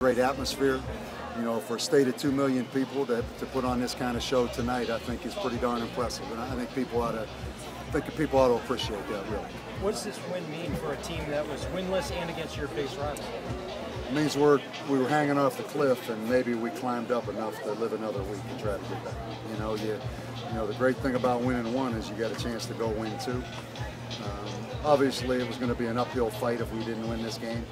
Great atmosphere. You know, for a state of 2 million people to put on this kind of show tonight, I think is pretty darn impressive, and I think people ought to appreciate that, really. What does this win mean for a team that was winless and against your base rival? It means we were hanging off the cliff, and maybe we climbed up enough to live another week and try to get back. You know, the great thing about winning one is you got a chance to go win two. Obviously, it was going to be an uphill fight if we didn't win this game.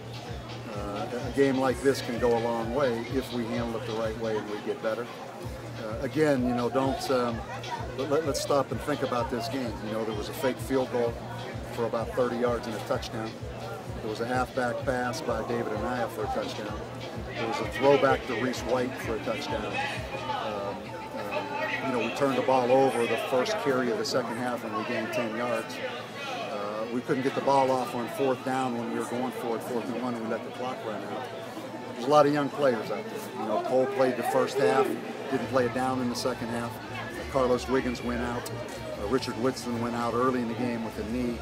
A game like this can go a long way if we handle it the right way and we get better. Again, you know, let's stop and think about this game. You know, there was a fake field goal for about 30 yards and a touchdown. There was a halfback pass by Davie NMSU for a touchdown. There was a throwback to Reese White for a touchdown. You know, we turned the ball over the first carry of the second half and we gained 10 yards. We couldn't get the ball off on fourth down when we were going for it, 4th and 1, and we let the clock run out. There's a lot of young players out there. You know, Cole played the first half, didn't play it down in the second half. Carlos Wiggins went out. Richard Whitson went out early in the game with a knee.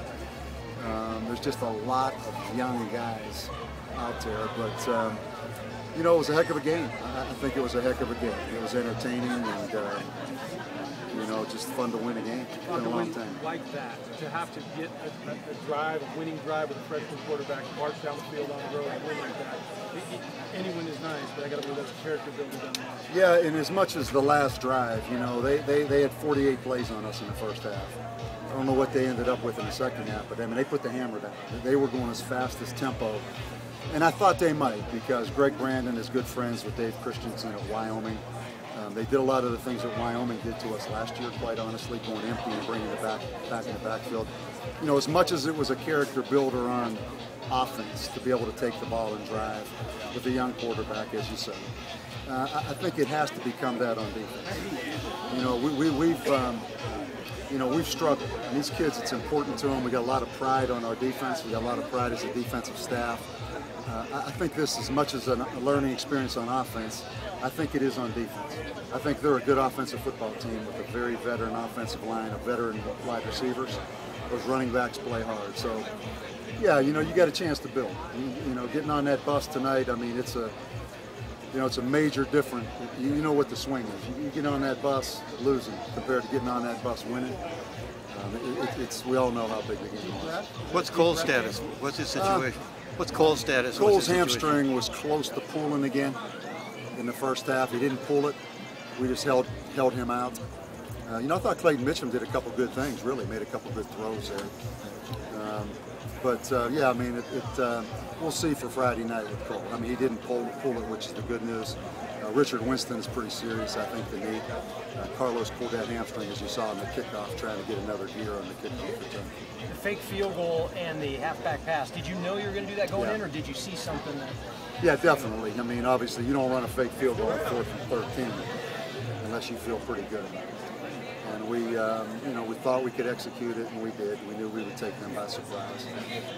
There's just a lot of young guys out there, but you know, it was a heck of a game. I think it was a heck of a game. It was entertaining and you know, just fun to win a game in a long time. Like that, to have to get a drive, a winning drive with a freshman quarterback, march down the field on the road and win like that. Any win is nice, but I got to believe that's character building down there. Yeah, and as much as the last drive, you know, they had 48 plays on us in the first half. I don't know what they ended up with in the second half, but I mean, they put the hammer down. They were going as fast as tempo. And I thought they might, because Greg Brandon is good friends with Dave Christensen at Wyoming. They did a lot of the things that Wyoming did to us last year, quite honestly, going empty and bringing it back in the backfield. You know, as much as it was a character builder on offense to be able to take the ball and drive with a young quarterback, as you said, I think it has to become that on defense. You know, we've struggled. And these kids, it's important to them. We got a lot of pride on our defense. We got a lot of pride as a defensive staff. I think this, as much as a learning experience on offense, I think it is on defense. I think they're a good offensive football team with a very veteran offensive line, of veteran wide receivers. Those running backs play hard. So, yeah, you know, you got a chance to build. You know, getting on that bus tonight, I mean, it's a major difference. You know what the swing is. You get on that bus losing compared to getting on that bus winning. We all know how big the game is. What's Cole's status? What's his situation? What's Cole's status? Cole's hamstring was close to pulling again in the first half. He didn't pull it. We just held him out. You know, I thought Clayton Mitchum did a couple good things, really made a couple good throws there. Yeah, I mean, we'll see for Friday night with Cole. I mean, he didn't pull it, which is the good news. Richard Winston is pretty serious, I think, the knee. Carlos pulled that hamstring, as you saw in the kickoff, trying to get another gear on the kickoff return. The fake field goal and the halfback pass, did you know you were going to do that going in, or did you see something that... Yeah, definitely. I mean, obviously, you don't run a fake field goal on 4th and 13 unless you feel pretty good about it. And we, you know, we thought we could execute it, and we did. We knew we would take them by surprise.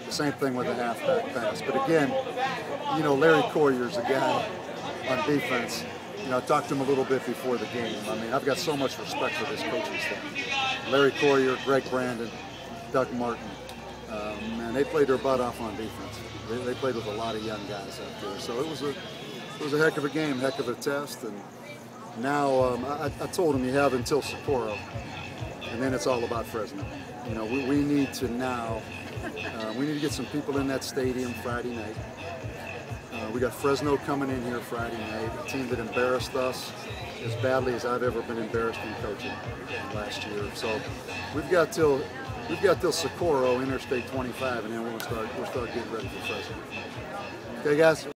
The same thing with the halfback pass. But again, you know, Larry Coryer's a guy on defense. You know, I talked to him a little bit before the game. I mean, I've got so much respect for this coaching staff. Larry Coryer, Greg Brandon, Doug Martin. Man, they played their butt off on defense. They played with a lot of young guys out there. So it was a heck of a game, heck of a test. And now I told him you have until Socorro, and then it's all about Fresno. You know, we need to now, we need to get some people in that stadium Friday night. We got Fresno coming in here Friday night, a team that embarrassed us as badly as I've ever been embarrassed in coaching last year. So we've got till Socorro, Interstate 25, and then we'll start getting ready for Fresno. Okay, guys.